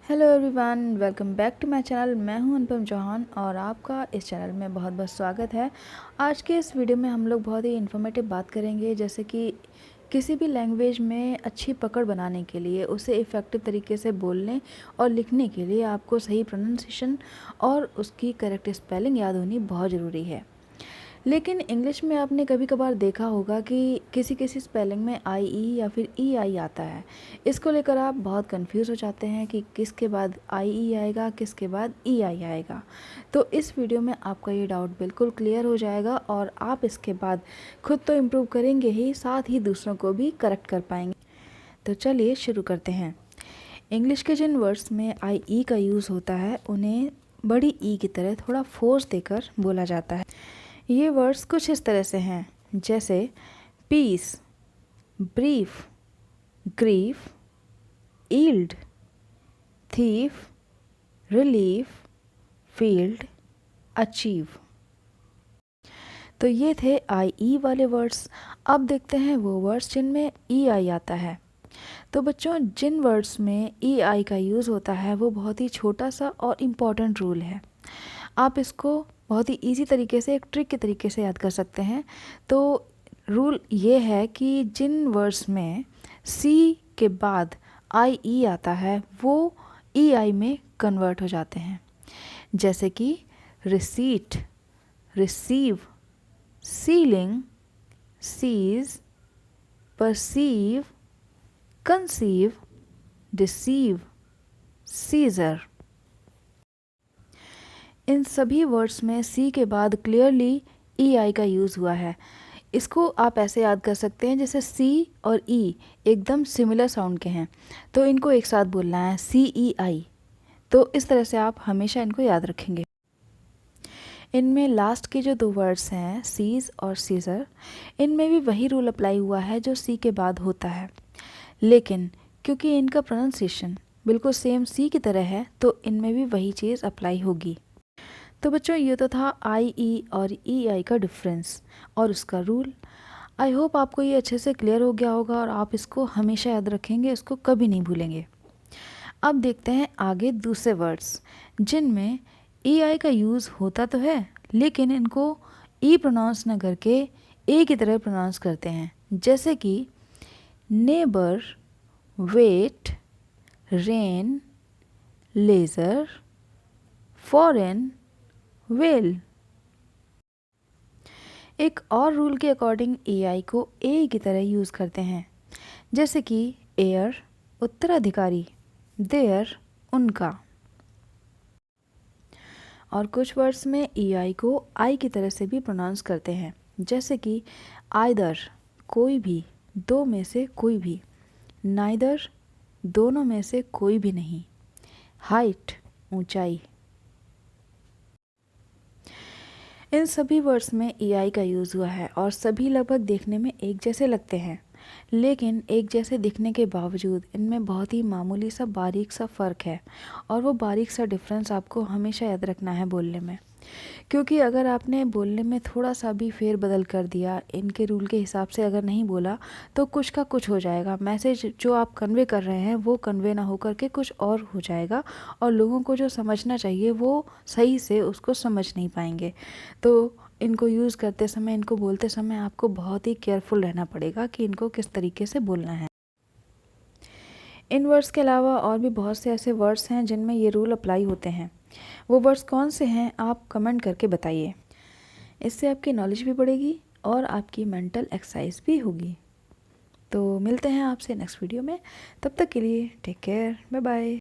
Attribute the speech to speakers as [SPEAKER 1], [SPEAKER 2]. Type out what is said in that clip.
[SPEAKER 1] Hello everyone, welcome back to my channel. मैं हूं अनुपम चौहान और आपका इस चैनल में बहुत बहुत स्वागत है। आज के इस वीडियो में हम लोग बहुत ही इन्फॉर्मेटिव बात करेंगे, जैसे कि किसी भी लैंग्वेज में अच्छी पकड़ बनाने के लिए, उसे इफ़ेक्टिव तरीके से बोलने और लिखने के लिए आपको सही प्रोनाउंसिएशन और उसकी करेक्ट स्पेलिंग याद होनी बहुत ज़रूरी है। लेकिन इंग्लिश में आपने कभी कभार देखा होगा कि किसी किसी स्पेलिंग में आई ई या फिर ई आई आता है। इसको लेकर आप बहुत कंफ्यूज हो जाते हैं कि किसके बाद आई ई आएगा, किसके बाद ई आई आएगा। तो इस वीडियो में आपका ये डाउट बिल्कुल क्लियर हो जाएगा और आप इसके बाद खुद तो इम्प्रूव करेंगे ही, साथ ही दूसरों को भी करेक्ट कर पाएंगे। तो चलिए शुरू करते हैं। इंग्लिश के जिन वर्ड्स में आई ई का यूज़ होता है उन्हें बड़ी ई की तरह थोड़ा फोर्स देकर बोला जाता है। ये वर्ड्स कुछ इस तरह से हैं, जैसे piece, brief, grief, yield, thief, relief, field, achieve. तो ये थे आई ई वाले वर्ड्स। अब देखते हैं वो वर्ड्स जिनमें ई आई आता है। तो बच्चों, जिन वर्ड्स में ई आई का यूज़ होता है वो बहुत ही छोटा सा और इम्पॉर्टेंट रूल है। आप इसको बहुत ही इजी तरीके से, एक ट्रिक के तरीके से याद कर सकते हैं। तो रूल ये है कि जिन वर्ड्स में सी के बाद आई ई आता है वो ई आई में कन्वर्ट हो जाते हैं, जैसे कि receipt, receive, ceiling, seize, perceive, conceive, deceive, seizure. इन सभी वर्ड्स में सी के बाद क्लियरली ई आई का यूज़ हुआ है। इसको आप ऐसे याद कर सकते हैं जैसे सी और ई एकदम सिमिलर साउंड के हैं, तो इनको एक साथ बोलना है, सी ई आई। तो इस तरह से आप हमेशा इनको याद रखेंगे। इनमें लास्ट के जो दो वर्ड्स हैं, सीज और सीजर, इनमें भी वही रूल अप्लाई हुआ है जो सी के बाद होता है, लेकिन क्योंकि इनका प्रोनाउंसिएशन बिल्कुल सेम सी की तरह है तो इनमें भी वही चीज़ अप्लाई होगी। तो बच्चों, ये तो था आई ई और ई आई का डिफरेंस और उसका रूल। आई होप आपको ये अच्छे से क्लियर हो गया होगा और आप इसको हमेशा याद रखेंगे, इसको कभी नहीं भूलेंगे। अब देखते हैं आगे दूसरे वर्ड्स जिनमें ई आई का यूज़ होता तो है लेकिन इनको ई प्रोनाउंस ना करके ए की तरह प्रोनाउंस करते हैं, जैसे कि neighbour, weight, rain, leisure, foreign, veil. एक और रूल के अकॉर्डिंग ए आई को ए की तरह यूज़ करते हैं, जैसे कि एयर, उत्तराधिकारी, देयर, उनका। और कुछ वर्ड्स में ई आई को आई की तरह से भी प्रोनाउंस करते हैं, जैसे कि आइदर, कोई भी, दो में से कोई भी, नाइदर, दोनों में से कोई भी नहीं, हाइट, ऊंचाई। इन सभी वर्ड्स में ई आई का यूज़ हुआ है और सभी लगभग देखने में एक जैसे लगते हैं, लेकिन एक जैसे दिखने के बावजूद इनमें बहुत ही मामूली सा बारीक सा फ़र्क है और वो बारीक सा डिफरेंस आपको हमेशा याद रखना है बोलने में, क्योंकि अगर आपने बोलने में थोड़ा सा भी फेर बदल कर दिया, इनके रूल के हिसाब से अगर नहीं बोला, तो कुछ का कुछ हो जाएगा। मैसेज जो आप कन्वे कर रहे हैं वो कन्वे ना होकर के कुछ और हो जाएगा और लोगों को जो समझना चाहिए वो सही से उसको समझ नहीं पाएंगे। तो इनको यूज़ करते समय, इनको बोलते समय आपको बहुत ही केयरफुल रहना पड़ेगा कि इनको किस तरीके से बोलना है। इन वर्ड्स के अलावा और भी बहुत से ऐसे वर्ड्स हैं जिनमें ये रूल अप्लाई होते हैं। वो वर्ड्स कौन से हैं आप कमेंट करके बताइए। इससे आपकी नॉलेज भी बढ़ेगी और आपकी मेंटल एक्सरसाइज भी होगी। तो मिलते हैं आपसे नेक्स्ट वीडियो में, तब तक के लिए टेक केयर, बाय बाय।